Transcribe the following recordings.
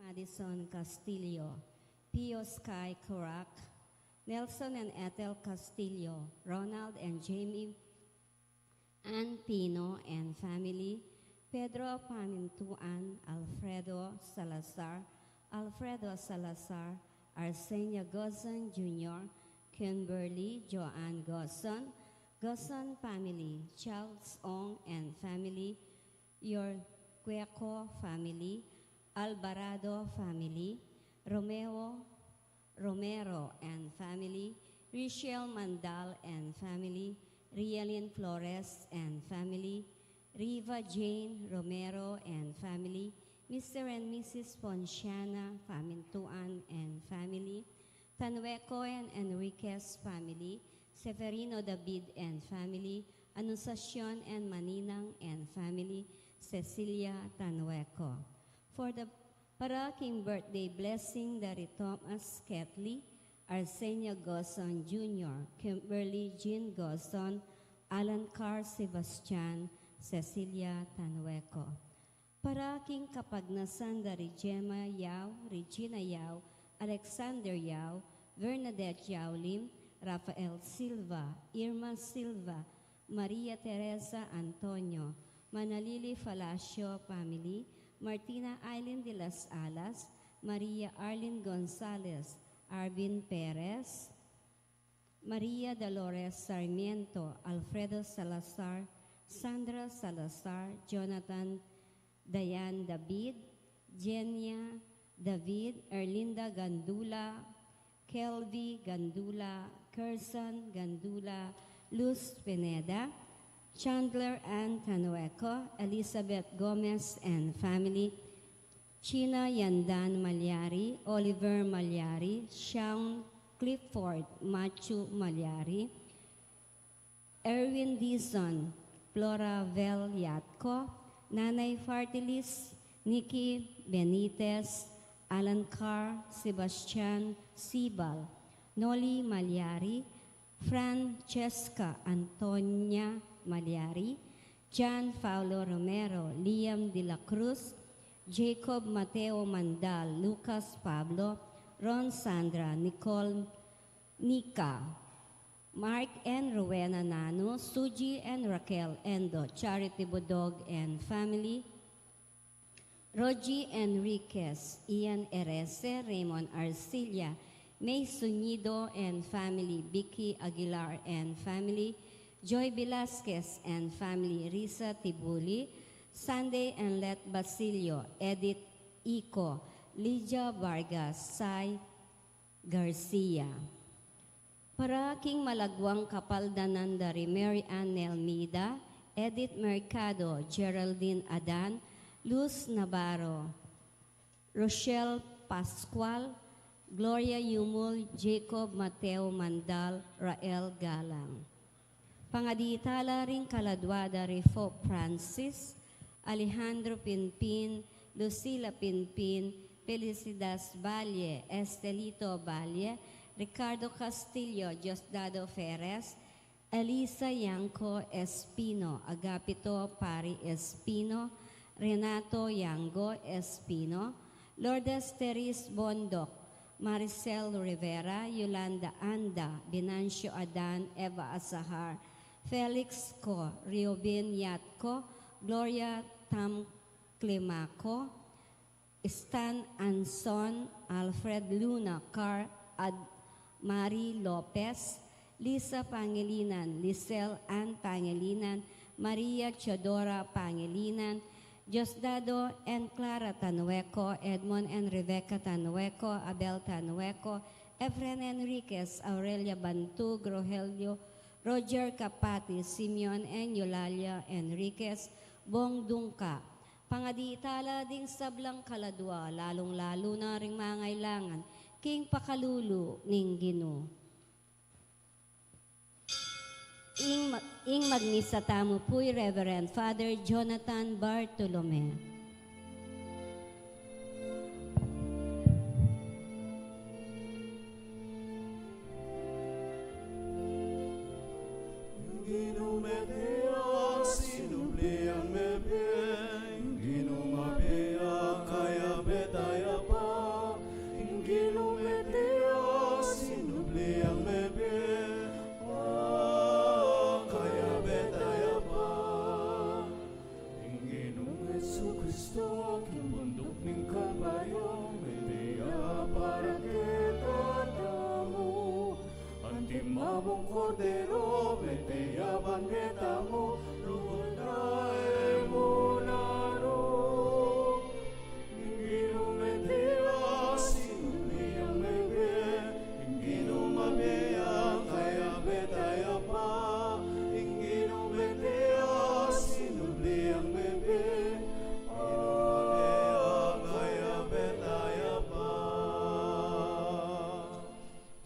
Madison Castillo, Pio Sky Kurak, Nelson and Ethel Castillo, Ronald and Jamie Ann Pino and family, Pedro Pamintuan, Alfredo Salazar, Arsenia Gozon Jr., Kimberly Joanne Gozon, Gozon family, Charles Ong and family, Yorqueco family, Alvarado family, Romero and family, Richelle Mandal and family, Rialyn Flores and family, Riva Jane Romero and family, Mr. and Mrs. Ponciana Pamintuan and family, Tanueco and Enriquez family, Severino David and family, Anunciacion and Maninang and family, Cecilia Tanueco. For the paraking birthday blessing, Dari Thomas Ketley, Arsenia Gozon Jr., Kimberly Jean Gozon, Alan Carr Sebastian, Cecilia Tanueco. Paraking kapagnasan dari Gemma Yao, Regina Yao, Alexander Yao, Bernadette Yao Lim, Rafael Silva, Irma Silva, Maria Teresa Antonio, Manalili Falacio family, Martina Aileen de las Alas, Maria Arlene Gonzalez, Arvin Perez, Maria Dolores Sarmiento, Alfredo Salazar, Sandra Salazar, Jonathan Dayan David, Jenia David, Erlinda Gandula, Kelvy Gandula, Kerson Gandula, Luz Pineda, Chandler Ann Tanueco, Elizabeth Gomez and family, China Yandan Malyari, Oliver Malyari, Sean Clifford Machu Malyari, Erwin Dizon, Flora Vel Yatco, Nanay Fartilis, Nikki Benitez, Alan Carr, Sebastian Sibal, Noli Malyari, Francesca Antonia Malyari, John Paulo Romero, Liam de la Cruz, Jacob Mateo Mandal, Lucas Pablo, Ron Sandra, Nicole Nika, Mark and Rowena Nano, Suji and Raquel Endo, Charity Bodog and family, Rogie Enriquez, Ian Erese, Raymond Arcilla, May Sunido and family, Vicky Aguilar and family, Joy Velasquez and family, Risa Tibuli, Sunday and Let Basilio, Edith Ico, Lydia Vargas, Sai Garcia. Para King Malagwang Kapaldanan dari Mary Ann Nelmida, Edith Mercado, Geraldine Adan, Luz Navarro, Rochelle Pascual, Gloria Yumul, Jacob Mateo Mandal, Rael Galang. Pangaditala ring kaladwada Rifo Francis, Alejandro Pinpin, Lucila Pinpin, Felicidas Valle, Estelito Valle, Ricardo Castillo, Diosdado Ferez, Elisa Yanco Espino, Agapito Pari Espino, Renato Yango Espino, Lourdes Teres Bondok, Maricel Rivera, Yolanda Anda, Binancio Adan, Eva Azahar, Felix Co, Riobin Yatco, Gloria Tam Climaco, Stan Anson, Alfred Luna, Car Ad Mari Lopez, Lisa Pangilinan, Lisel Ann Pangilinan, Maria Chodora Pangilinan, Diosdado and Clara Tanueco, Edmond and Rebecca Tanueco, Abel Tanueco, Efren Enriquez, Aurelia Bantug, Rogelio, Roger Capati, Simeon and Eulalia Enriquez, Bong Dungka. Pangaditala ding sablang kaladwa, lalong-lalo na ring mangailangan, King Pakalulu ning Ginoo. Ing magmisa tamo po'y Reverend Father Jonathan Bartolome. Ginumapea kaya betaya pa Kristo, king bundok ning Kalbaryo, Medea para kita damo. Antimabong kordero, Medea bandeta mo, lugod na emunaro. Ingino Medea, sinuliyang mebe, ingino mabea, kaya betaya pa. Ingino Medea, sinuliyang mebe,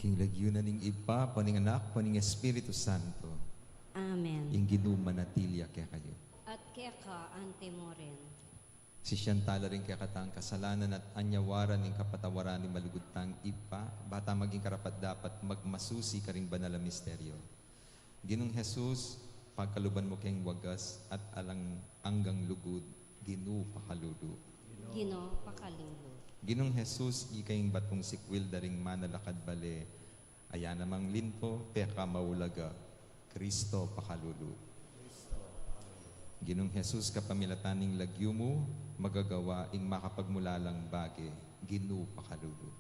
King lagyunan ning ipa, paning anak, paning Espiritu Santo, Amen. ing ginumanatilia kaya kayo. At keka ante mo rin. Si Shantala rin kaya katang kasalanan at anyawaran ning kapatawaran ni malugutang ipa, bata maging karapat dapat magmasusi ka ring banal na misteryo. Ginong Jesus, pagkaluban mo kayong wagas at alang anggang lugod, ginu pakalulu. Gino pakalulu. Ginong Jesus, ikayong batong sikwil daring manalakad bale, aya namang linto, peka maulaga, Kristo pakalulu. Ginong Jesus, kapamilataning lagyo mo, magagawa ing makapagmulalang bage, ginu pakalulu.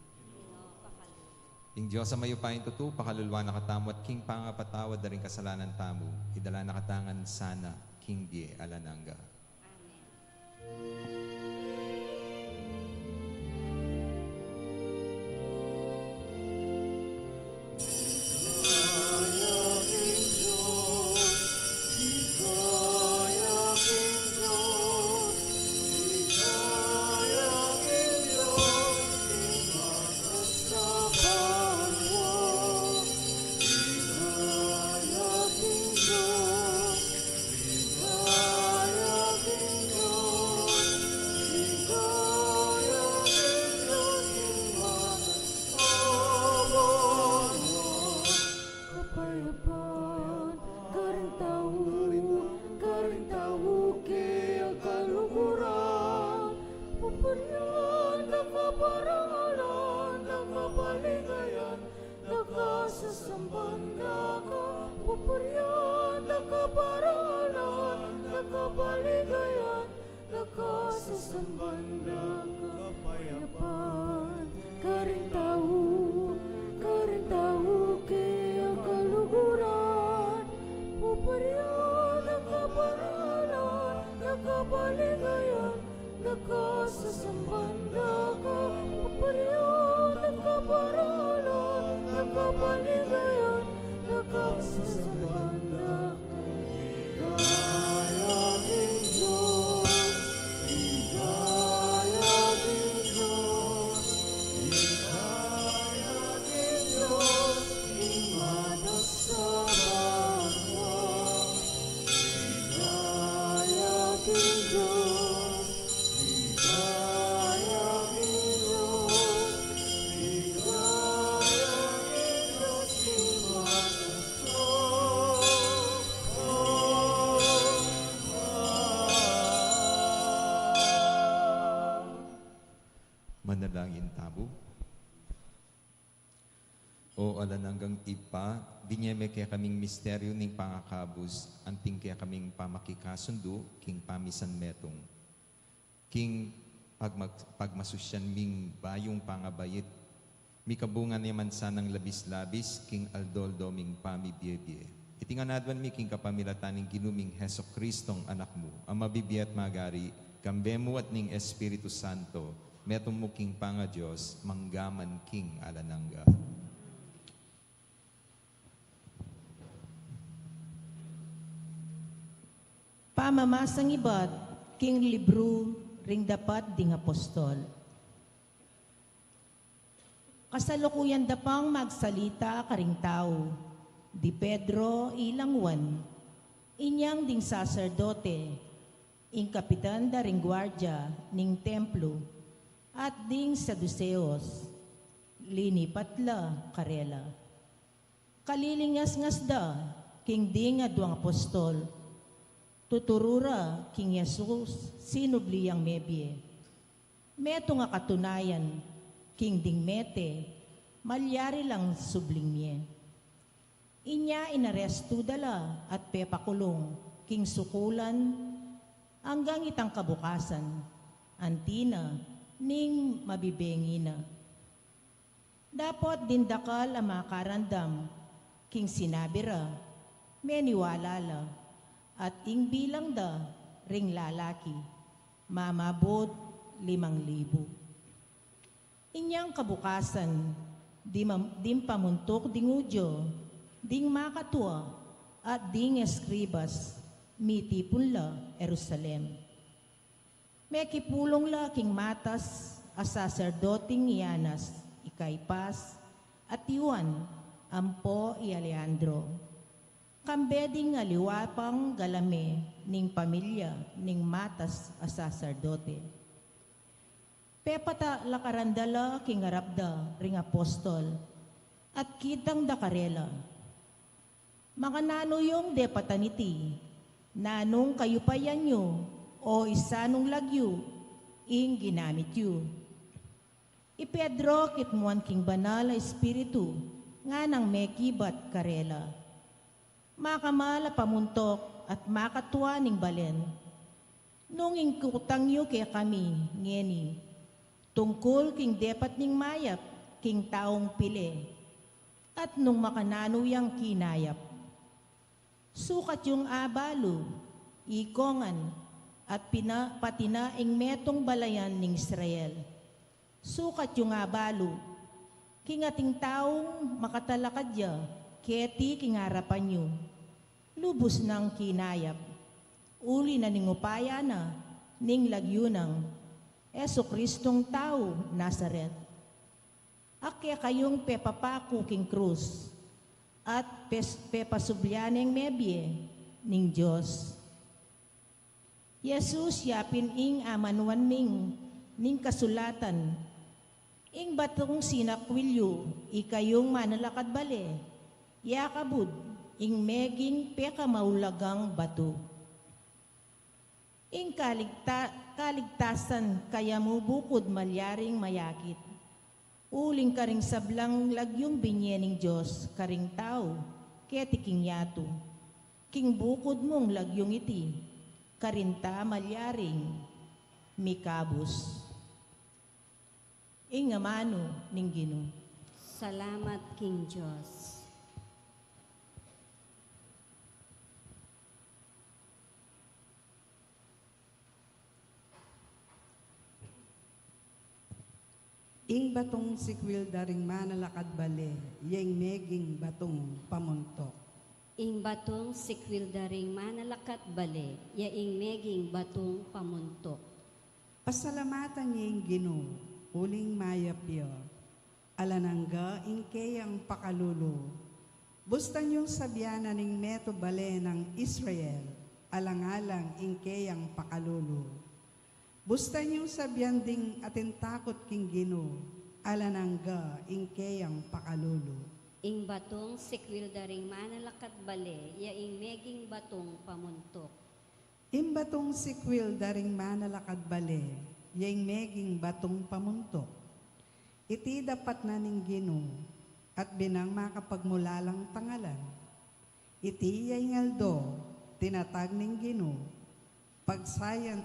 Ing Diyos sa mayo pa yung tutu, pakalulwa nakatamo at king pangapatawad daring kasalanan tamo, idala nakatangan sana, king die alananga. Kapayapaan, karintahu ke ang kaluguran. Pupuryan, nakaparangalan, nakabaligayan, nakasasambanda ka. Pupuryan, nakaparangalan, nakabaligayan, nakasasambanda ka. Kapayapaan, karintahu ke ang kaluguran. Pupuryan, nakaparalan, nakabaligayan, nakasasambanda ka. Pupuryan, nakaparalan, nakabaligayan, nakasasambanda ka. Ligaya king Diyos, ligaya king Diyos, ligaya king Diyos, imadas sa banwa. Ligaya king Diyos, ligaya king Diyos, ligaya king Diyos, imadas sa Manalangin tabo. O alananggang ipa, binyeme kaya kaming misteryo ning pangakabus, anting kaya kaming pamakikasundo, king pamisan metong. King pagmasusyan ming bayong pangabayit, mikabungan naman sanang labis-labis, king aldoldo ming pamibiyebye. Itinganadwan mi king kapamilataning ginuming Heso Kristong anak mo, ang mabibiyat magari, kambemo at ning Espiritu Santo, metong mo king panga Diyos, manggaman king alanangga. Pamamasang ibat, king libro, ring dapat ding apostol. Kasalukuyan dapang magsalita karing tao, di Pedro ilangwan, inyang ding saserdote, ing kapitan da ring gwardya, ning templo, at ding saduseos, linipatla karela. Kalilingas-ngas da, king ding adwang apostol, tuturura king Jesus, sinubliyang mebye. Meto nga katunayan, king ding mete, malyari lang subling niya. Inya inaresto dala at pepakulong, king sukulan, hanggang itang kabukasan. antina, ning mabibengi na. Dapat dindakal ang mga karandam, king sinabi ra, meniwala la, at ing bilang da, ring lalaki, mamabot 5,000. Inyang kabukasan, dim pamuntok ding udyo, ding makatua, at ding eskribas, mitipon la Jerusalem. May kipulong la king matas, a sacerdoting Ianas, Ikaipas, at Yuan, ampo i Alejandro. Kambeding aliwapang galame, ning pamilya, ning matas a sacerdote. Pepata lakarandala king arabda, ring apostol, at kitang dakarela. Mga nanuyong de pataniti, nanong kayo pa yan nyo, o isanong lagyo, ing ginamit yu. I Pedro kitmuan king banal a espiritu, nga nang mekibat karela. Makamala pamuntok at makatuwa ning balen. Nung ingkutang yu kaya kami, ngeni, tungkol king depat ning mayap, king taong pili, at nung makananuyang kinayap. Sukat yung abalo, ikongan, at patinaing metong balayan ning Israel. Sukat yung abalo, king ating taong makatalakadya, keti king harapan nyo. Lubos ng kinayap, uli na ning upaya na, ning lagyo ng Yesu Kristong tao, Nazaret. Akya kayong pepapako king krus, at pepasubyaneng mebye ning Diyos. Jesus yapin ing amanuan ning kasulatan, ing batong sinakwilyo, ikayong manalakad bale, yakabud, ing meging pekamaulagang bato. Ing kaligtasan kaya mo bukod malyaring mayakit. Uling karing sablang lagyong binyening Diyos, karing tao, keti king yato. King bukod mong lagyong iti, karinta malyaring mikabus. Ing amano ning Ginoo. Salamat, King Diyos. Ing batong sikwil daring manalakad bale, yeng meging batong pamuntok. Ing batong sikwil daring manalakat bale, yaing meging batong pamuntok. Pasalamatan niya ing Ginoo, uling mayapyo, alanangga ing kayang pakalulo. Bustan yung sabyanan ning meto bale ng Israel, alang-alang ing kayang pakalulo. Bustan yung sabyan ding atintakot king Ginoo, alanangga ing kayang pakalulo. Ing batong sikwil daring manalakat bale, yaing meging batong pamuntok. Ing batong sikwil daring manalakad bale, yang meging batong pamuntok. Iti dapat na ning Ginoo, at binang makapagmulalang pangalan. Iti yay ngaldo, tinatag ning Ginoo, pagsayan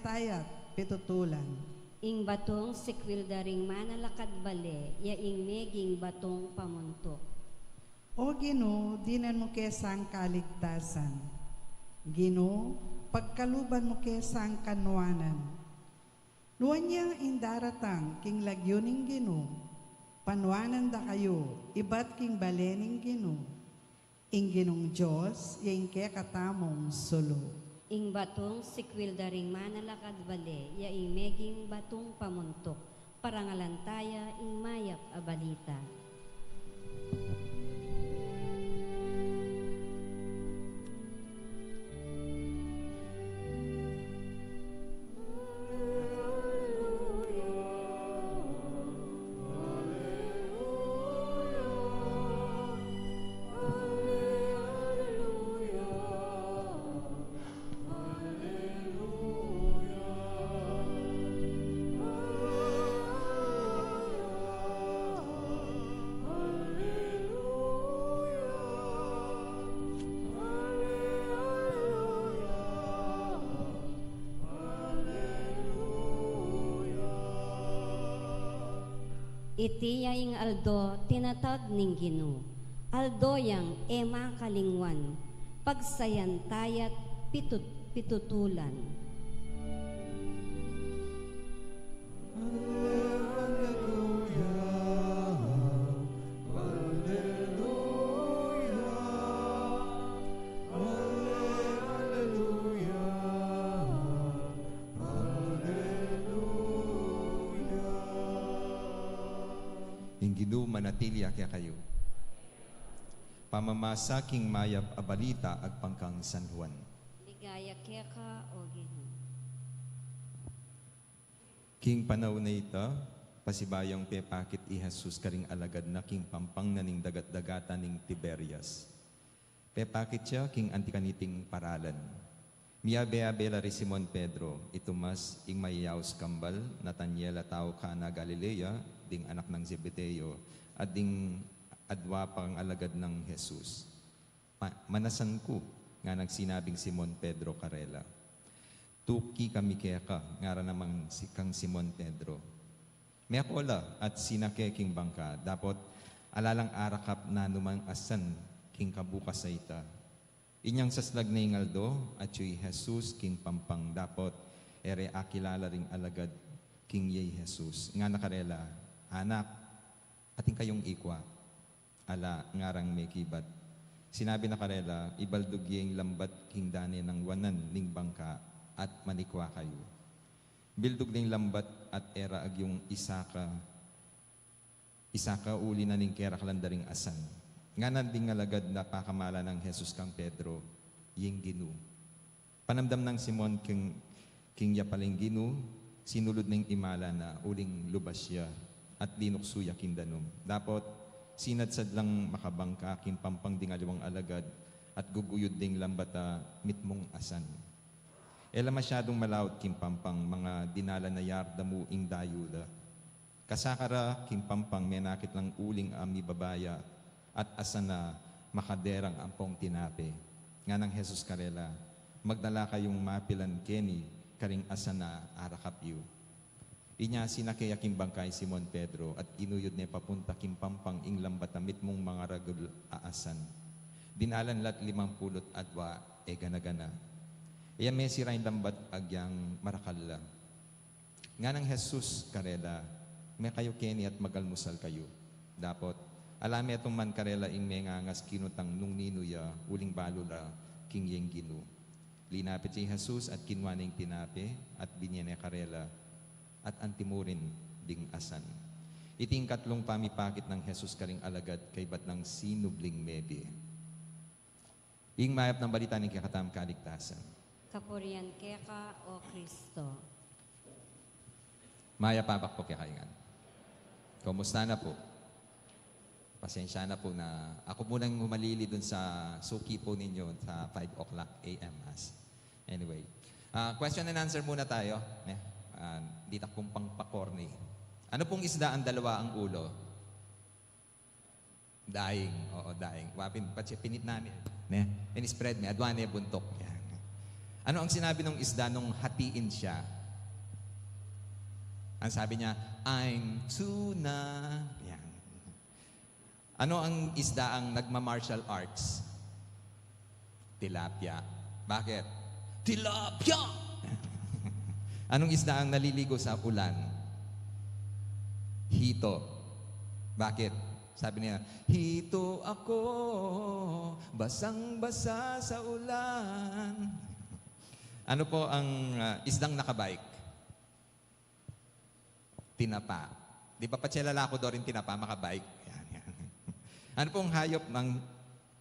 tayat, pitutulan. Ing batong sikwil daring manalakad bale, yaing meging batong pamuntok. O Ginoo, dinan mo kesang kaligtasan. Ginoo, pagkaluban mo kesang kanwanan. Nuwan niyang indaratang king lagyo ning Ginoo, panwanan da kayo, ibat king balening Ginoo. Ing Ginong Diyos, yang ke katamong sulo. Ing batong sikwil daring manalakad bale, yaing meging batong pamuntok. Parangalantaya ing mayap a balita. Iti yaing aldo tinatag ning Ginoo. Aldo yang ema kalingwan, pagsayantayat pitutulan. Ing Ginoo manatilia kaya kayo. Pamamasa king mayap a balita agpangkang San Juan. Ligaya keka o Ginoo. King panaw na ita, pasibayang pepakit i Jesus karing alagad na king pampang na ning dagat-dagata ning Tiberias. Pepakit siya king antikaniting paralan. Miyabe-abela ri Simon Pedro, itumas ing mayayaos kambal, Nathaniel a tao Cana Galilea, ding anak ng Zebedeo, at ding adwa pang alagad ng Jesus. Manasan ko, nga nagsinabing Simon Pedro Carela. Tuki kami keka, ngara namang kang Simon Pedro. Meakola at sinake king bangka, dapat alalang arakap na numang asan king kabukas sa ita. Inyang saslag na ingaldo, at yu'y Jesus king pampang, dapat ere akilala ring alagad king yay Jesus. Nga nakarela, anak, ating kayong ikwa, ala ngarang may kibat. Sinabi na karela, ibaldog yung lambat king dani ng wanan ning bangka at manikwa kayo. Bildog ning lambat at era ag yung isaka uli na ning kera kalandaring asan. Nga nanding alagad na pakamala ng Jesus kang Pedro, yung Ginoo. Panamdam ng Simon king yapaling Ginoo, sinulod ning imala na uling lubas siya at dinuksuya kindanom. Dapat sinadsad lang makabangka kin pampang dingalawang alagad at guguyod ding lambata mitmong asan. Ela masyadong malawot kin pampang mga dinala na yarda mo ing dayuda. Kasakara kin pampang menakit lang uling ami babaya at asan na makaderang ampong tinape. Nga ng Jesus Karela, magdala kayong mapilan keni karing asan na arakapyo. Inya sinakaya king bangkay Simon Pedro at inuyod niya papunta king pampang ing lambatamit mong mga ragul aasan. Dinalan lat 50 adwa e gana-gana. Iya may sirain lambat agyang marakalla. Nga ng Jesus Karela, may kayo keni at magalmusal kayo. Dapat alami atong man karela ing mengangas kinutang nung ninuya uling balula king yeng Ginoo. Linapit si Jesus at kinwaning tinape at binyene karela at antimurin ding asan. Iting katlong pamipakit ng Jesus karing alagad kay bat ng sinubling mebe. Ing mayap ng balita ng kakatam kaligtasan. Kapurian keka o Kristo. Maya papak po kaya kaingan. Kumusta na po? Pasensya na po na ako munang humalili dun sa suki po ninyo sa 5 o'clock a.m. Anyway, question and answer muna tayo. Dita pong pangpakorni. Ano pong isda ang dalawa ang ulo? Daing. Oo, daing. Wapin, pinit namin. In-spread me. Adwane buntok. Yan. Ano ang sinabi ng isda nung hatiin siya? Ang sabi niya, I'm tuna. Yan. Ano ang isda ang nagma-martial arts? Tilapia. Bakit? Tilapia! Anong isda ang naliligo sa ulan? Hito. Bakit? Sabi niya, hito ako, basang-basa sa ulan. Ano po ang isdang nakabike? Tinapa. Di ba patselalako do rin tinapa, makabike? Ano pong hayop ng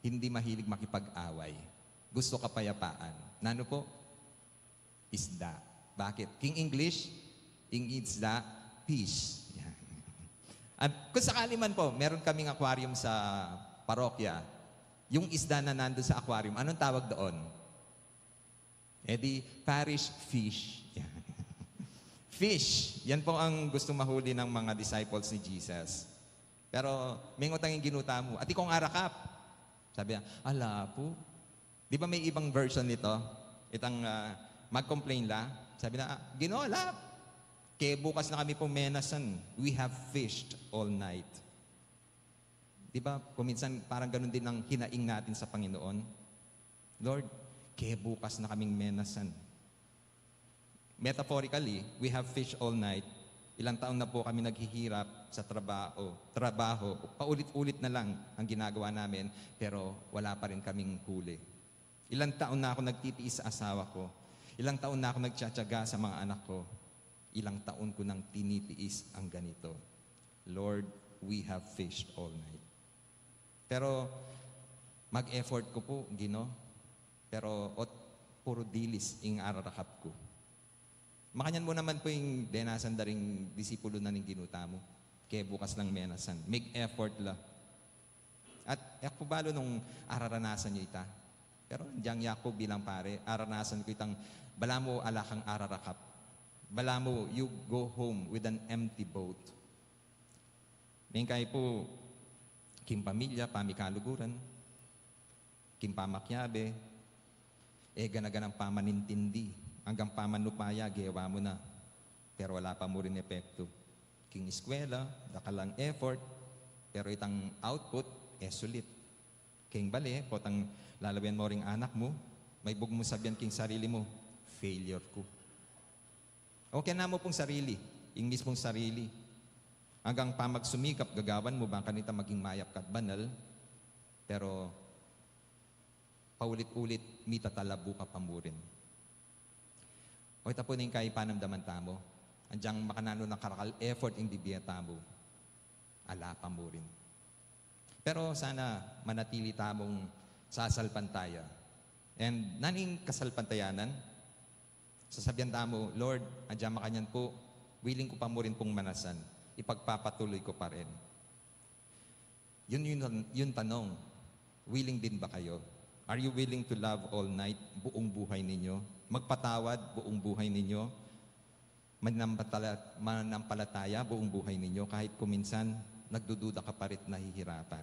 hindi mahilig makipag-away? Gusto kapayapaan. Nano po? Isda. Bakit? King English, ing isda, fish. Yan. At kung sakali man po, meron kaming aquarium sa parokya. Yung isda na nandun sa aquarium, anong tawag doon? Di parish fish. Yan. Fish. Yan po ang gusto mahuli ng mga disciples ni Jesus. Pero may ngutang yung ginuta mo. Ati kong arakap. Sabi niya, ala po. Di ba may ibang version nito? Itang mag-complain la. Sabi na, Ginoo, alap. Kaya bukas na kami pumenasan. We have fished all night. Di ba? Kuminsan parang ganun din ang hinaing natin sa Panginoon. Lord, kaya bukas na kaming menasan. Metaphorically, we have fished all night. Ilang taon na po kami naghihirap sa trabaho. Paulit-ulit na lang ang ginagawa namin, pero wala pa rin kaming huli. Ilang taon na ako nagtitiis sa asawa ko. Ilang taon na ako nagtsatsaga sa mga anak ko. Ilang taon ko nang tinitiis ang ganito. Lord, we have fished all night. Pero mag-effort ko po, Gino. Pero puro dilis ing ararakap ko. Makanyan mo naman po yung denasan daring disipulo na ning ginuta mo. Kaya bukas lang menasan. Make effort la. At ako balo nung araranasan nyo ita. Pero diyang Yakob bilang pare, aranasan ko itang bala mo alakang ararakap. Bala mo, you go home with an empty boat. Ngayon po, kim pamilya, pamikaluguran, kim pamakyabe, ganaganang pamanintindi, hanggang pamanupaya, gawa mo na. Pero wala pa mo rin epekto. King eskwela, dakalang effort, pero itang output, sulit. King bali, potang lalawian mo ring anak mo, may bug mo sabihan king sarili mo, failure ko. Okay na mo pong sarili, yung mismong sarili. Hanggang pa magsumikap, gagawan mo ba kanita maging mayap kat banal, pero paulit-ulit, mitatalabu ka pa mo rin. O ito po na yung kay panamdaman tamo. Andyang makanano ng karakal effort yung bibiya tamo. Ala pa mo rin. Pero sana manatili tamong sasalpantaya. And naning kasalpantayanan, sasabihan tamo, Lord, andyang makanyan po, willing ko pa mo rin pong manasan. Ipagpapatuloy ko pa rin. Yun tanong, willing din ba kayo? Are you willing to love all night, buong buhay ninyo? Magpatawad, buong buhay ninyo? Manampalataya, buong buhay ninyo? Kahit kuminsan, nagdududa ka pa rin nahihirapan.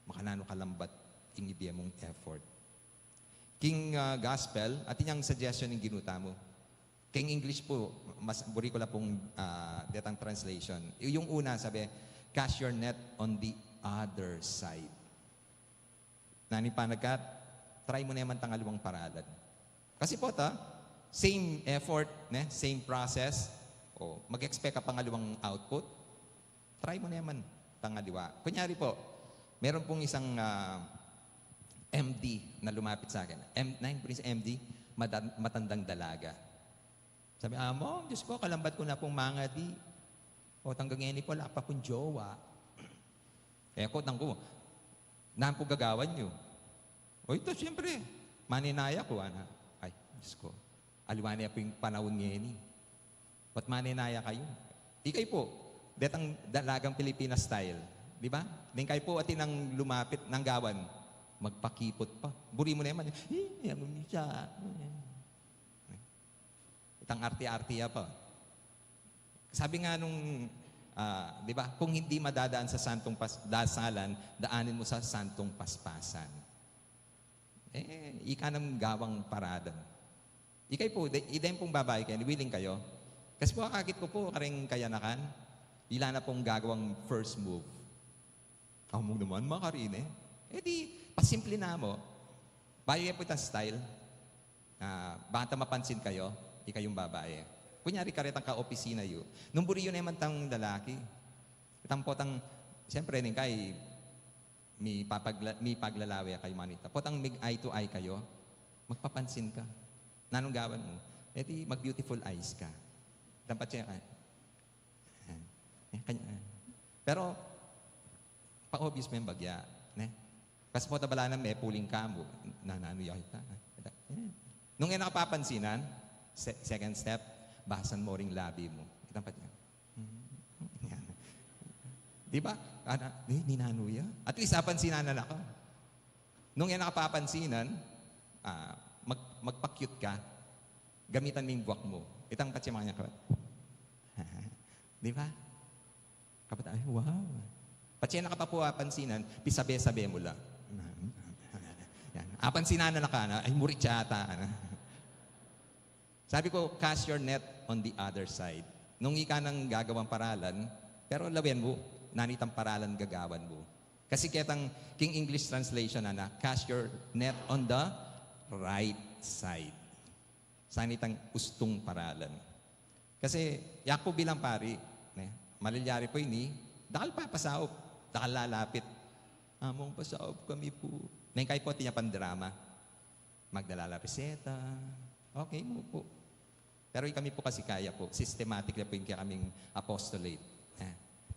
Makanano kalambat, ingibiya mong effort. King Gospel, at yung suggestion ng ginuta mo. King English po, mas buri ko lang pong detang translation. Yung una, sabi, cast your net on the other side. Nani panagat, try mo na yung tangalawang paralan. Kasi po same effort, same process, mag-expect ka pangalawang output, try mo na yung tangaliwa. Kunyari po, meron pong isang MD na lumapit sa akin. MD, matandang dalaga. Sabi, mo, Diyos ko, kalambat ko na pong mga di. O tanggang ngayon po, wala pa pong jowa. Ko, naan po gagawan nyo. O ito, siyempre, maninaya ko, Ay, Diyos ko, aliwanaya po yung panahon ngayon. Ba't maninaya kayo? Di kayo po, detang dalagang Pilipinas style. Di ba? Di kayo po atin ang lumapit ng gawan. Magpakipot pa. Buri mo na naman. Itang arti-artiya pa. Sabi nga nung, di ba, kung hindi madadaan sa santong dasalan, daanin mo sa santong paspasan. Ika ng gawang paradan. Ikay po, idayin pong babae kayo, willing kayo. Kasi po, kakit ko po, karing kayanakan, ila na pong gagawang first move. Ako mo naman, makarine. Di, pasimple na mo. Bayo yan po itang style. Baka mapansin kayo, ikayong babae. Kunyari karetang ka-opisina yun. Nung buri yun naman tang lalaki. Itang potang, siyempre rin kay, may paglalawi kayo manita. Potang eye to eye kayo, magpapansin ka. Nanong gawan mo? Di, mag-beautiful eyes ka. Dapat siya ka. Pero, pa-obvious mo yung bagya. Kasi po tabala na may puling ka mo. Nanano yaw ita. Nung nakapapansinan, second step, basan mo ring labi mo. Itampat niya. Di ba? Ninano ya. At least napansinan na ako. Nung nakapapansinan, magpa-cute ka, gamitan mo yung buwak mo. Itampat siya mga niya kapat. Di ba? Kapat, ay, wow. Pati siya nakapapansinan, pisabe-sabe mo lang. Yan. Apansinan na ka na, ay murit siya ata. Sabi ko, cast your net on the other side. Nung ika ng gagawang paralan, pero lawin mo, nanitang paralan gagawan mo. Kasi ketang King English translation na cast your net on the right side. Sanitang ustong paralan. Kasi yak po bilang pari, malilyari po ini, dakal papasaop, dakal lalapit. Among pasaop kami po. Nang kayo po tinya pandrama. Magdalala reseta. Okay mo po. Pero kami po kasi kaya po. Systematic na po yung kaya kaming apostolate.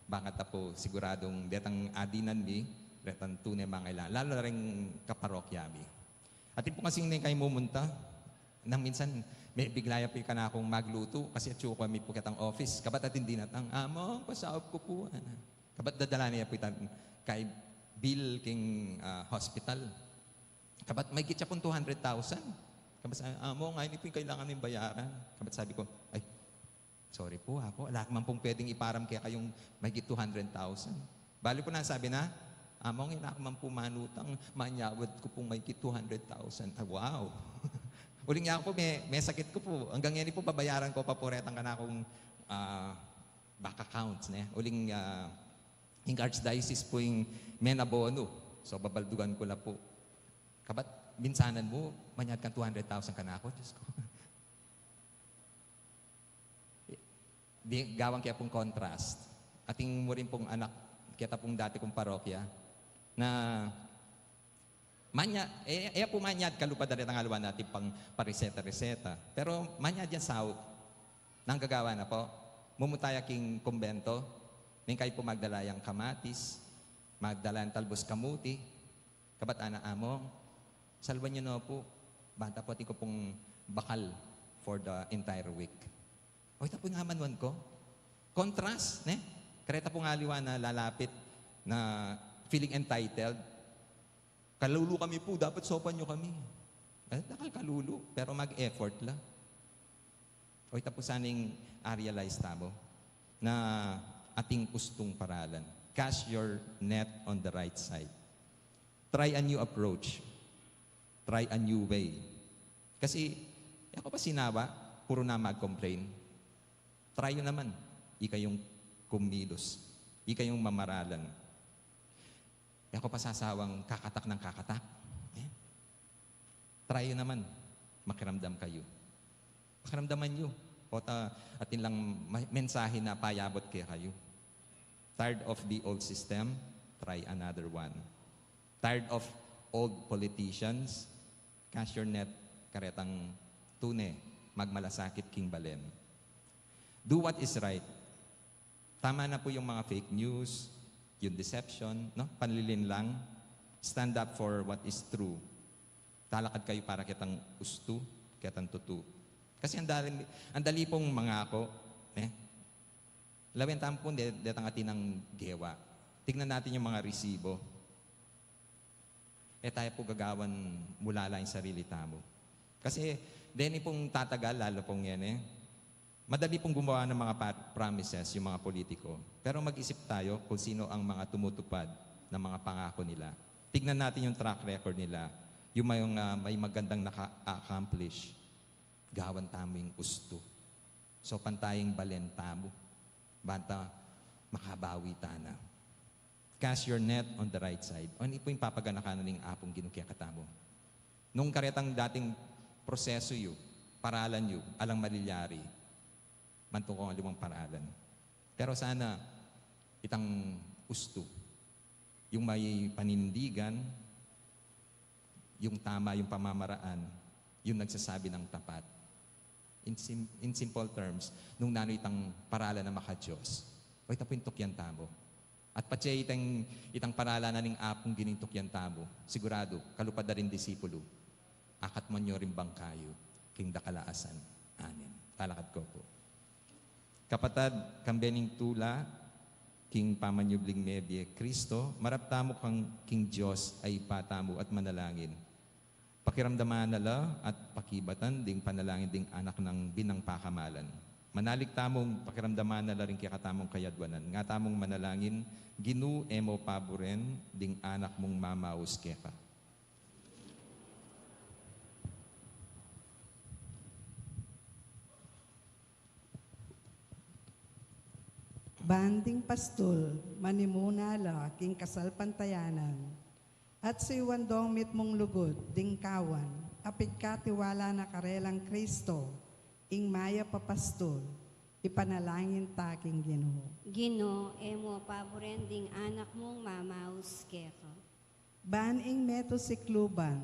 Bakit na po siguradong detang adinan mi, detang tunay mga kailangan. Lalo na rin kaparokya mi. At po kasing kayo mumunta, nang minsan may biglaya po ka na akong magluto kasi at kami po kitang office. Kabat at hindi natang, among pasaop ko po. Kabat dadala niya po itang kay Bill King Hospital. Kabat may kitsa pong 200,000. Kabat sabi, among ngayon po yung kailangan ng bayaran. Kabat sabi ko, ay, sorry po ako, wala man pong pwedeng iparam kaya kayong may 200,000. Bali po na sabi na, among ina man po manutang, manyawad ko pong may 200,000. Ah, wow! Uling niya ako po, may sakit ko po. Hanggang yan po, babayaran ko pa po retang ka na akong back accounts. Uling, yung archdiocese po yung men abono. So, babaldugan ko na po. Kabat, minsanan mo, manyad kang 200,000 ka na ako. Diyos ko. Di, gawang kaya pong contrast. Ating mo rin pong anak, kita pong dati kong parokya, na manya, po manyad kalupad na rin ang aluan natin pang pariseta-reseta. Pero manyad yan south, nang gagawa na po, mumutaya king kumbento, ning kayo po magdalayang kamatis, magdalayang talbos kamuti, kabat-ana among, salwan nyo na po, banta po ating ko pong bakal for the entire week. O ito po nga manuan ko. Contrast, ne? Kareta po nga liwa na lalapit na feeling entitled. Kalulu kami po, dapat sopan nyo kami. Dakal kalulu, pero mag-effort la. O ito po saning realize tamo na ating ustong paralan. Cast your net on the right side. Try a new approach. Try a new way. Kasi, ako pa sinawa, puro na mag-complain. Try yun naman. Ika yung kumilos. Ika yung mamaralan. Ako pa sasawang kakatak ng kakatak. Try yun naman. Makiramdam kayo. Makiramdaman nyo. O atin lang mensahe na payabot kayo. Tired of the old system? Try another one. Tired of old politicians? Cast your net, karetang tune, magmalasakit king balen. Do what is right. Tama na po yung mga fake news, yung deception, no? Panlilin lang. Stand up for what is true. Talakad kayo para kitang usto, kitang tutu. Kasi ang dali pong mga ako, lawin tampon, detang atin ng gewa. Tignan natin yung mga resibo. Tayo po gagawan mula lang yung sarili tamo. Kasi, deni pong tatagal, lalo pong yan madali pong gumawa ng mga promises, yung mga politiko. Pero mag-isip tayo kung sino ang mga tumutupad ng mga pangako nila. Tignan natin yung track record nila. Yung may magandang naka-accomplish. Gawan tamo yung gusto. So, pantayang balentamo. Banta, makabawi tana. Cast your net on the right side. Ano po yung papaganakanan ng apong ginukya katamo? Nung karetang dating proseso yu, paralan yu, alang malilyari, mantong ko ang limang paralan. Pero sana, itang gusto, yung may panindigan, yung tama, yung pamamaraan, yung nagsasabi ng tapat. In simple terms, nung nano itang paralan na maka-Diyos, o itapintok yan tamo. At pati itang paralan na ning apong ginintok yan tamo, sigurado, kalupad na rin disipulo, akat mo nyo rin bangkayo, king dakalaasan. Amen. Talakad ko po. Kapatad, kambening tula, king pamanyubling mebye, Kristo, maraptamo kang king Diyos ay patamo at manalangin. Pakiramdaman nala at pakibatan ding panalangin ding anak ng binang pakamalan. Manalig tamong pakiramdaman nala rin kakatamong kayadwanan. Nga tamong manalangin, ginu emo paboren ding anak mong mamaus kepa. banding pastol, manimunala, king kasalpantayanan, at si wandong mitmong lugod, dingkawan, apig katiwala na karelang Kristo, ing maya papastol, ipanalangin taking Ginoo. Ginoo, emo paborending anak mong mamaus keko. Ban ing meto sikluban,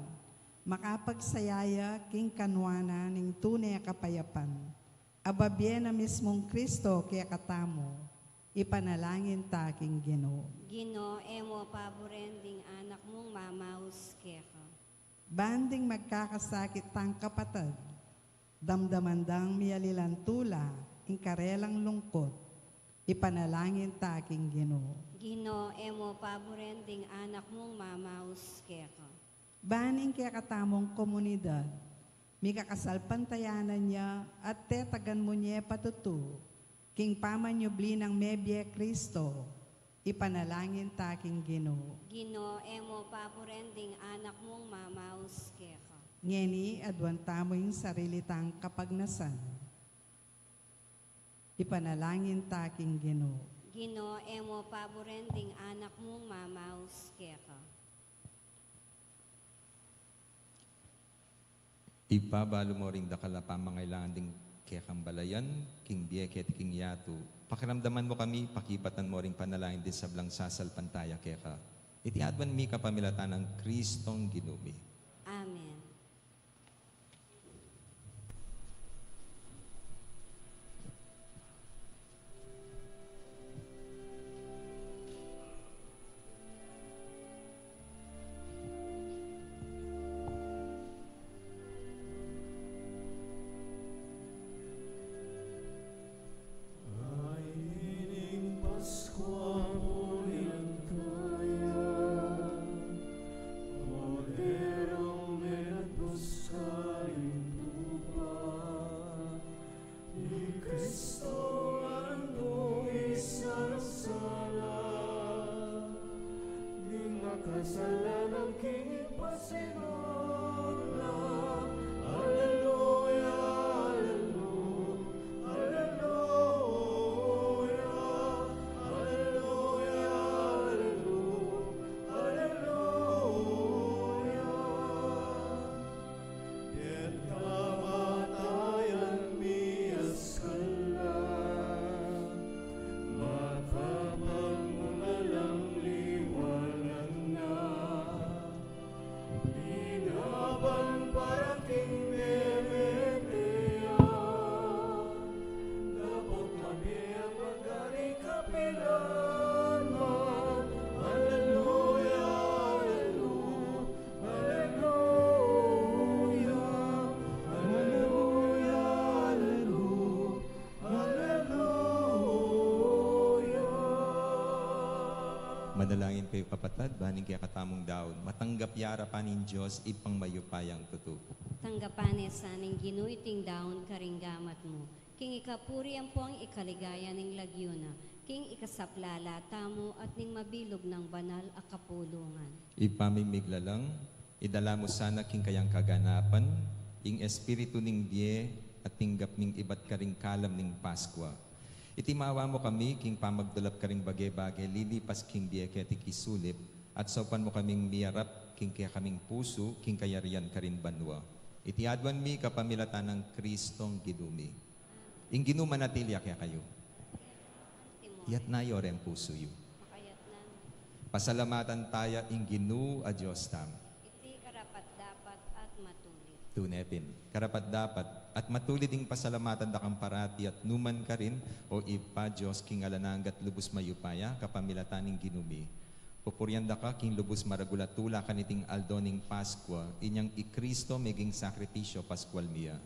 makapagsayaya king kanwana ning tunay kapayapan, ababye na mismong Kristo kaya katamo, ipanalangin taking Ginoo. Ginoo, emo paborending anak mong mamaus keko. Banding magkakasakit tang kapatid, damdamandang miyalilantula, ing karelang lungkot, ipanalangin taking Ginoo. Ginoo, emo paborending anak mong mamaus keko. Baning kaya katamong komunidad, may kakasalpantayanan niya at tetagan mo niya patutu, king pamanyubli ng mebye Kristo, ipanalangin taking Ginoo. Ginoo, emo paborending anak mong mamaus keko. Ngeni adwanta mo yung sarili tang kapagnasan, ipanalangin taking Ginoo. Ginoo, emo paborending anak mong mamaus keko. Ipabalo mo ring dakala pamangailangan ding kaya kambalayan, king bieket, king yatu. Pakiramdaman mo kami, pakipatan mo ring panalangin din sa blang sasalpantaya kaya ka. Itiadwan mi kapamilatan ng Kristong Ginumi. Amen. Kasalanan king pasinula. Alleluia, alleluia, alleluia, alleluia, alleluia. Yet kamatayan miyas kala, matabang mo na lang liwanag na. Binaban para king Nemetea, dapat mabiyang magari kapilan man. Alleluia, alleluia, alleluia, alleluia, alleluia. Manalangin kayo kapatid, bahaning kaya katamong daon. Matanggap yara panin Diyos, ipang mayupayang tutu. Tanggapanes saning ginuiting daon karinggamat mo. King ikapuri ang po ang ikaligaya ng lagyuna. King ikasaplala tamo at ning mabilog ng banal a kapulungan. Ipamimigla lang, idala mo sana king kayang kaganapan, ing espiritu ning die at tinggap ning ibat karing kalam ning Paskwa. Itimawa mo kami, king pamagdulap karing bagay-bagay, lilipas king die kaya tikisulip, at sopan mo kaming miyarap, king kaya kaming puso, king kayarian karin banwa. Itiadwan mi kapamilatan ng Kristong Ginumi. Ing ginumanatilia kaya kayo. Yat na yore ang puso yu. Makayat na Pasalamatan taya ing Ginu a Diyos tam. iti karapat dapat at matulit. Tunepin. Karapat dapat at matulid ing pasalamatan da kang parati at numan ka rin o ipa Diyos king alananggat lubos mayupaya kapamilatan ing Ginumi. Pupuryanda ka king lubos maragulatula kaniting aldoning Paskwa inyang ikristo meging sakritisyo Paskwal miya.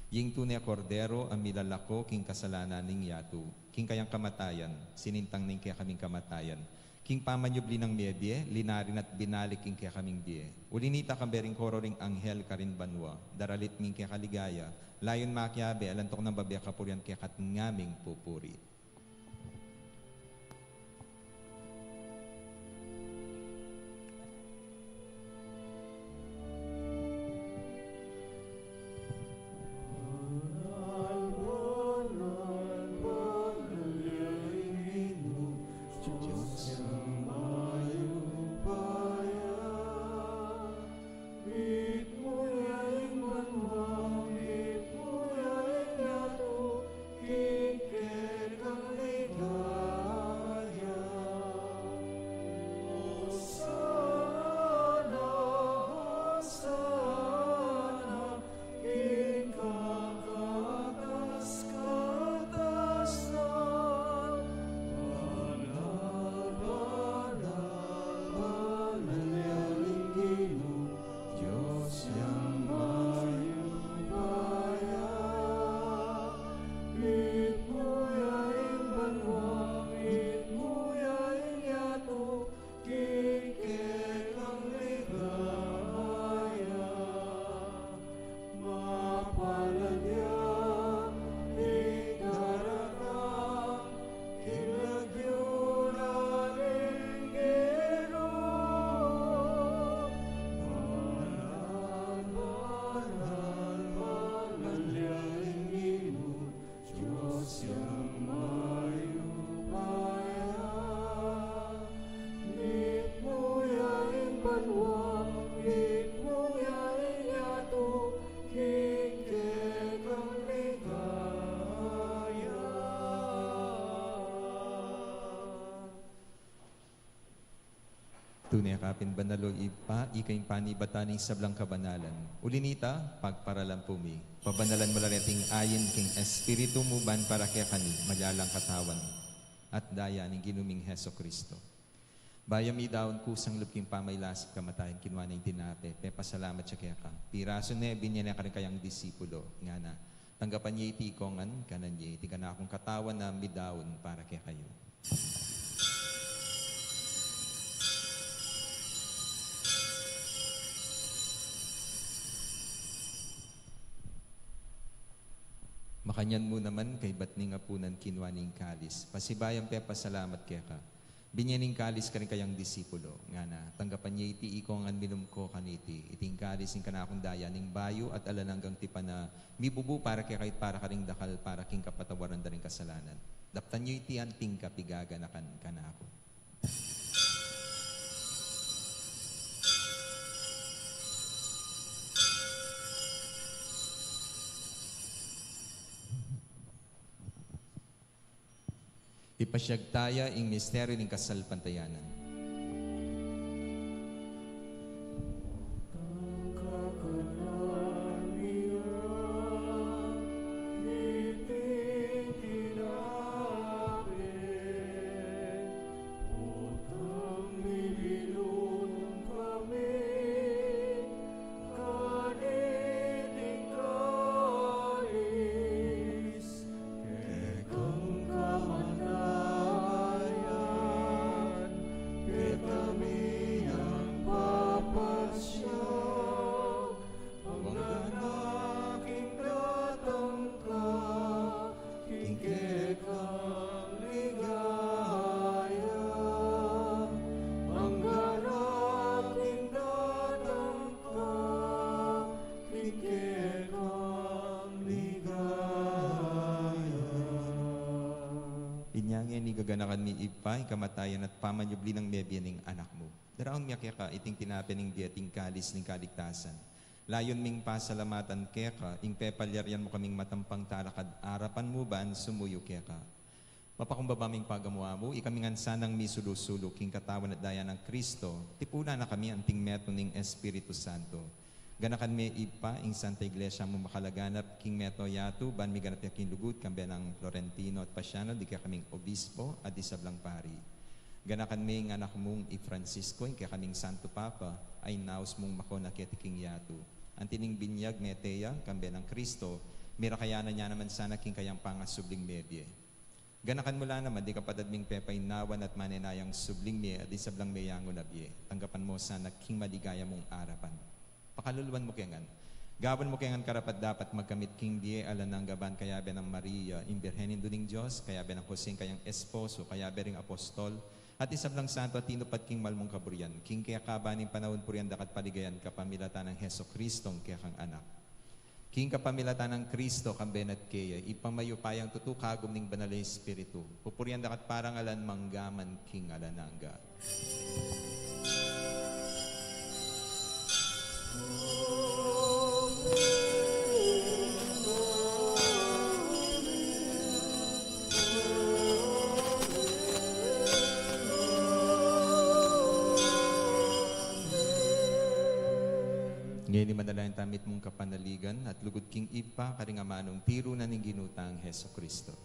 Ying tunay kordero ang milalako king kasalanan ning yatu. King kayang kamatayan, sinintang ning kaya kaming kamatayan. King pamanyubli ng medye, linarin at binalik king kaya kaming die. Ulinita kambering koro ring anghel karin banwa, daralit ming kaya kaligaya, layon makyabe, alantok ng babya kapuryan kaya katngaming pupuri. kumekapin banalo ipa, ikaing panibataning sablang kabanalan. Ulinita, pagparalan pumi. Pabanalan mo lareting ayin king espiritu mo ban para kaya kani, malyalang katawan. At daya ng ginuming Heso Kristo. Bayami daon kusang lupking pamaylasip kamatayan kinwa ng tinape. Pasalamat siya kaya ka. Piraso ne, binyan na ka rin kayang disipulo. Nga na, tanggapan niya iti kongan, kanan niya iti ka na akong katawan na midaon para kaya kayo. Makanyan mo naman kay batning apunan kinwaning kalis. Pasibayan pasalamat kaya ka. Binyaning kalis ka rin kayang disipulo. Nga na, tanggapan niya iti ikong ang minum ko kaniti. Iting kalis yung kanakong daya ning bayo at alananggang tipa na mibubu para kaya kahit para ka ring dakal para king kapatawaran da rin kasalanan. Daptan niyo iti anting kapigaganakan kanako. Ipasyagtaya ing misteryo ng kasalpantayanan. Gaganakan ni Ipay, kamatayan at pamanyubli ng mebiya ng anak mo. Daraon miya kaya ka, iting tinape ng diating kalis ng kaligtasan. Layon ming pasalamatan kaya ka, ing pepalyaryan mo kaming matampang talakad, arapan mo ban, sumuyo kaya ka. Mapakumbaba ming pagamuha mo, ikamingan sanang misulusulo, king katawan at daya ng Kristo, tipuna na kami anting meto ng Espiritu Santo. Ganakan me ipa, ing Santa Iglesia mo makalaganap, king meto yatu, ban mi ganap yakin lugud, kambe ng Florentino at Pasiano, di ka kaming obispo at isablang pari. Ganakan me ing anak mong i-Francisco, ing kaya kaming Santo Papa, ay naus mong makona king yatu. Antining binyag meteya, kambe ng Kristo, mirakayanan niya naman sana king kayang pangasubling medye. Ganakan mula naman, di kapadad ming pepay nawan at maninayang subling me at isablang meyango nabye. Tanggapan mo sana king maligaya mong arapan. Pakaluluan mo kayangan. Gawan mo kayangan karapat dapat magkamit king die alanang gaban kaya be ng Maria, imbirhenin duning Diyos, kaya be ng Jose kayang esposo, kaya be ring apostol, at isablang santo at tinupad king malmong kaburian, king kaya kabaning panahon purian dakat paligayan kapamilatan ng Heso Kristong kaya kang anak. King kapamilatan ng Kristo kang benat kaya, ipamayupayang tutukagom ning banal na Espiritu, pupurian dakat parang alan manggaman king alananga. Ngayon manalayan tamit mong kapanaligan at lugod king ipa karingamanong tiro na ning ginutang Heso Kristo.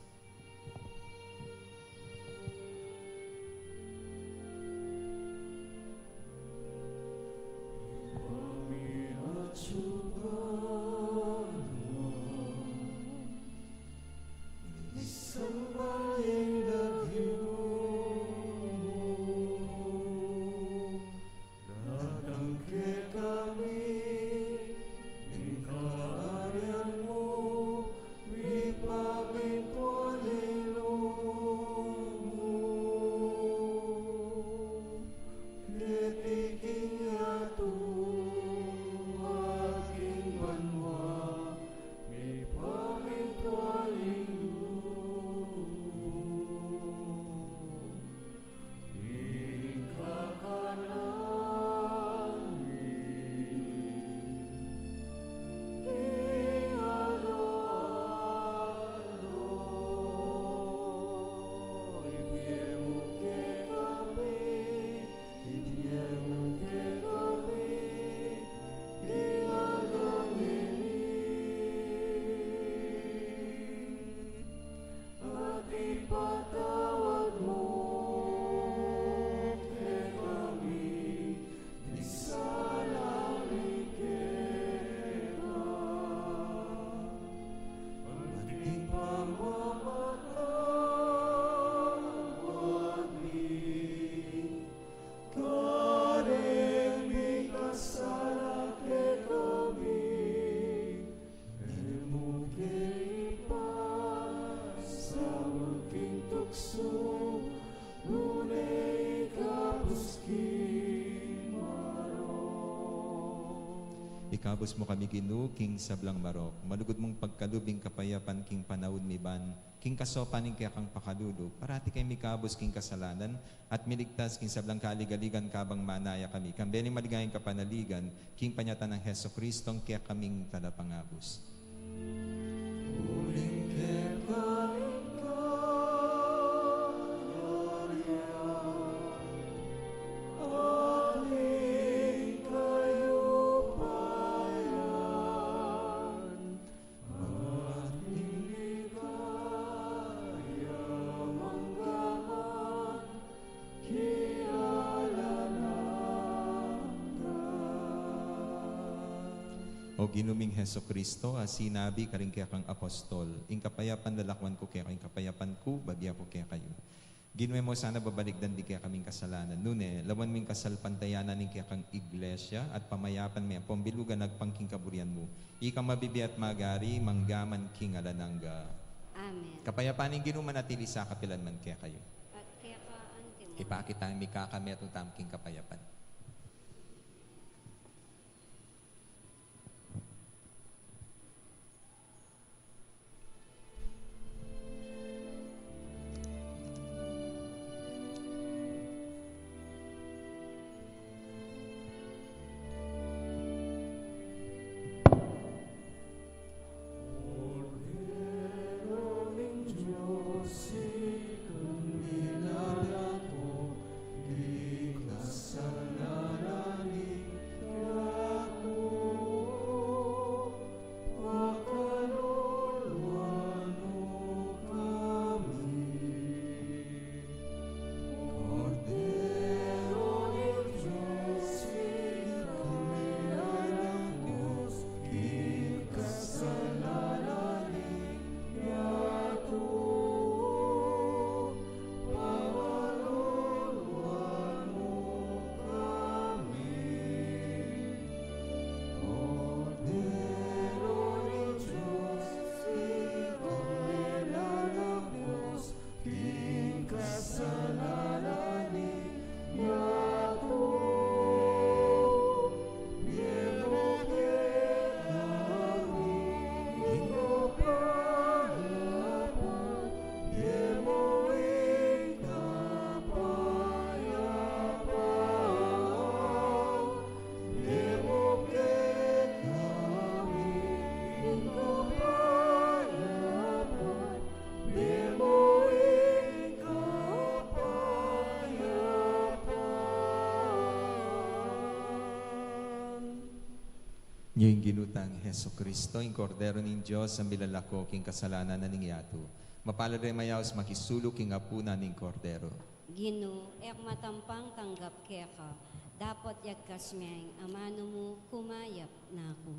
Ikabos mo kami Ginoo, king sablang marok. Malugod mong pagkalubing kapayapan, king panawid miban. King kasopaning kaya kang pakalulog. Parati kay mikabos king kasalanan. At miligtas king sablang kaligaligan kabang manaya kami. Kambeling maligayang kapanaligan. King panyatan ng Heso Kristong kaya kaming talapangabos. O ginuming Heso Kristo, sinabi ka rin kaya kang apostol. Ing kapayapan lalakwan ko kaya kang kapayapan ko, bagya ko kaya kayo. Ginuwi mo sana babaligdan di kaya kaming kasalanan. Nune, lawan ming kasal pantayanan ning kaya kang iglesia at pamayapan may pambilugan nagpangking kaburian mo. Ika mabibi at magari, manggaman king alanangga. Amen. Kapayapan ning ginuman atili sa kapilan man kaya kayo. At kaya ka antimo. Ipakita ang mikakami at utamking kapayapan. Ngayong ginutang Heso Kristo, yung kordero ng Diyos, ang bilalako, king kasalanan na ningyato. Mapalad rin mayaos makisulok king apuna ning kordero. Gino, ek matampang tanggap kaya ka. Dapat yagkas miyang amano mo kumayap na ako.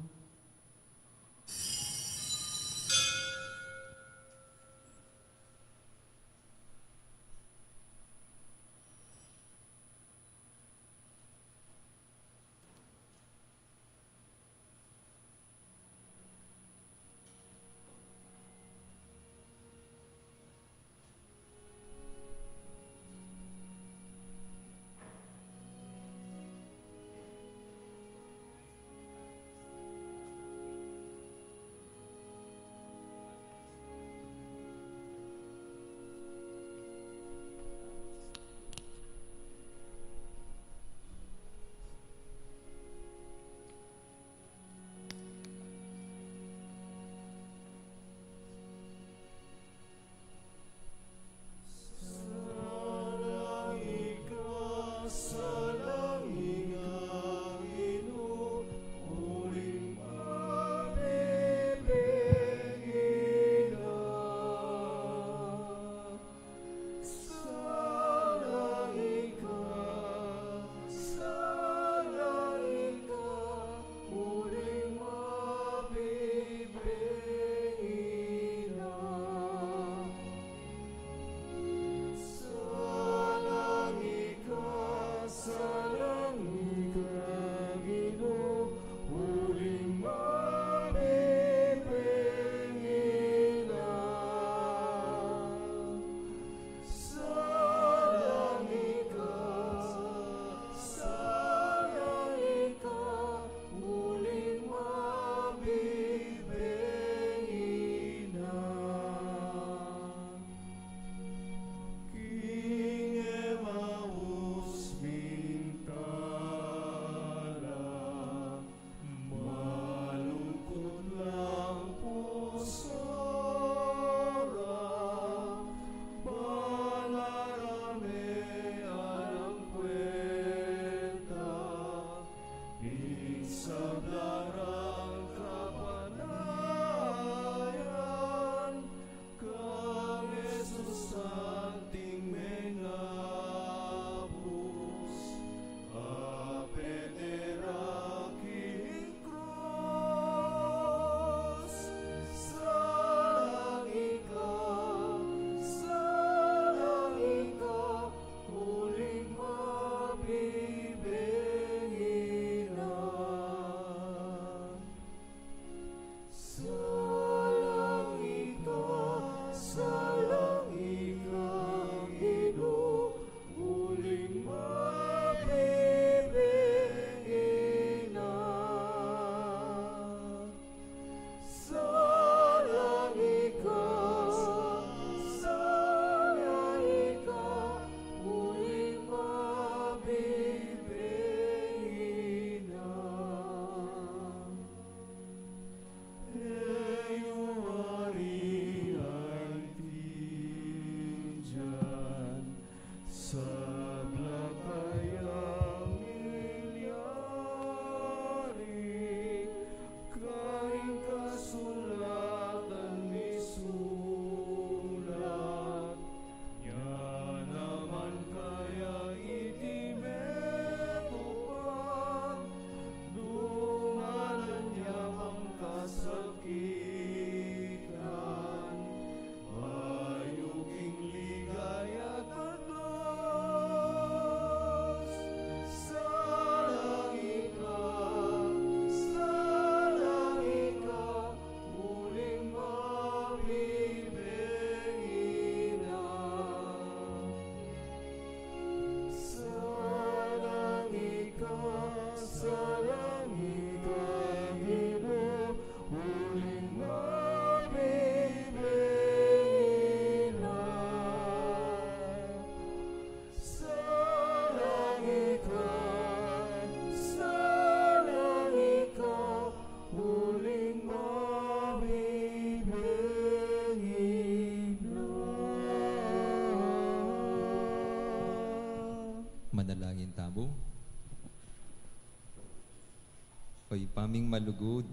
Ako'y paming malugod,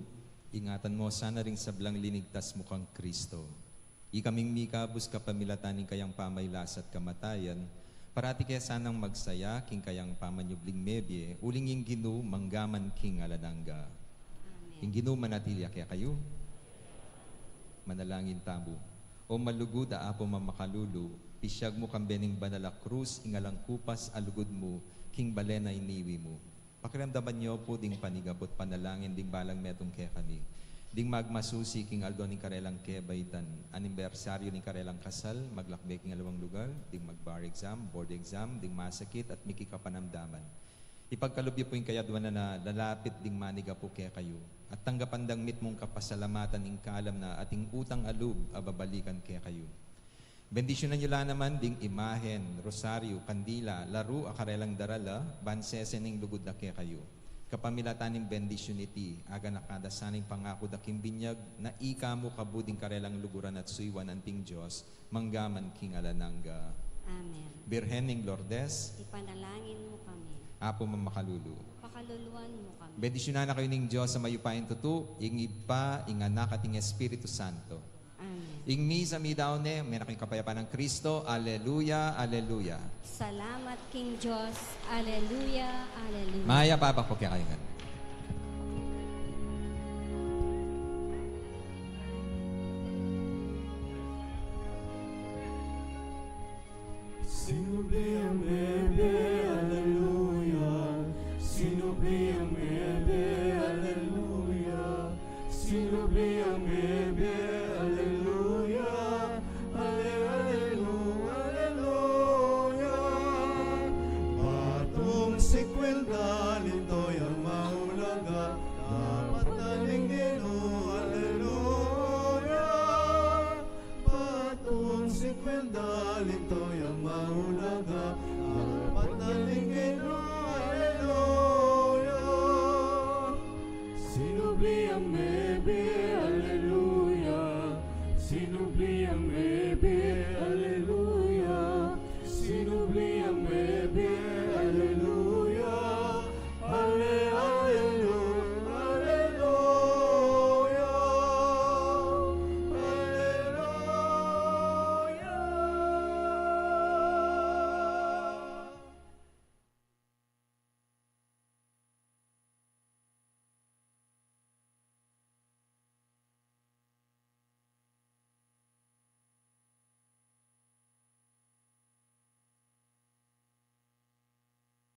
ingatan mo sana ring sablang linigtas mo kang Kristo. Ikaming mikabus kapamilataning kayang pamaylas at kamatayan, parati kaya sanang magsaya, king kayang pamanyubling mebye, uling yung ginu, manggaman king alananga. Amen. Yung ginu manatilya kaya kayo. Manalangin tabo. O malugod aapo mamakalulu, pisyag mo kang bening banala krus, ingalang kupas alugod mo, king balena iniwi mo. Pakiramdaman niyo po ding panigapot panalangin ding balang metong kaya kami. Ding magmasusi king Aldo ni Karelang Kebaitan, anibersaryo ni Karelang Kasal, maglakbay king alawang lugar, ding mag-bar exam, board exam, ding masakit at mikikapanamdaman. Ipagkalubyo po yung kayadwan na lalapit ding maniga po kaya kayo. At tanggapan dang mit mong kapasalamatan ing kaalam na ating utang alub ababalikan kaya kayo. Bendisyonan nyo lang naman ding imahen, rosaryo, kandila, laro, akarelang darala, bansesen ing lugod na kaya kayo. Kapamilataning bendisyoniti, aga nakadasaning pangako daking binyag, na ika mo kabuding karelang luguran at suywan anting Diyos, manggaman king alananga. Amen. Birhening Lourdes, Ipanalangin mo kami. apo mamakalulu. Pakaluluan mo kami. Bendisyonan na kayo ning Diyos sa mayupain tutu, ing ipa, ing anak at ing Espiritu Santo. Amen. Ing misa mi daone, may naking kapayapaan ng Kristo. Alleluia, alleluia. Salamat King Diyos. Alleluia, alleluia. Maya papak po kaya kayo nga. Sinubli ang bebe, aleluya. Sinubli ang bebe, aleluya. Sinubli ang bebe, aleluya. Aleluya, aleluya. Batong sikwelda, lintoy ang mahulaga. Dapat nalingino, aleluya. Batong sikwelda, lintoy ang mahulaga. Dapat nalingino, aleluya. Sinubli ang bebe,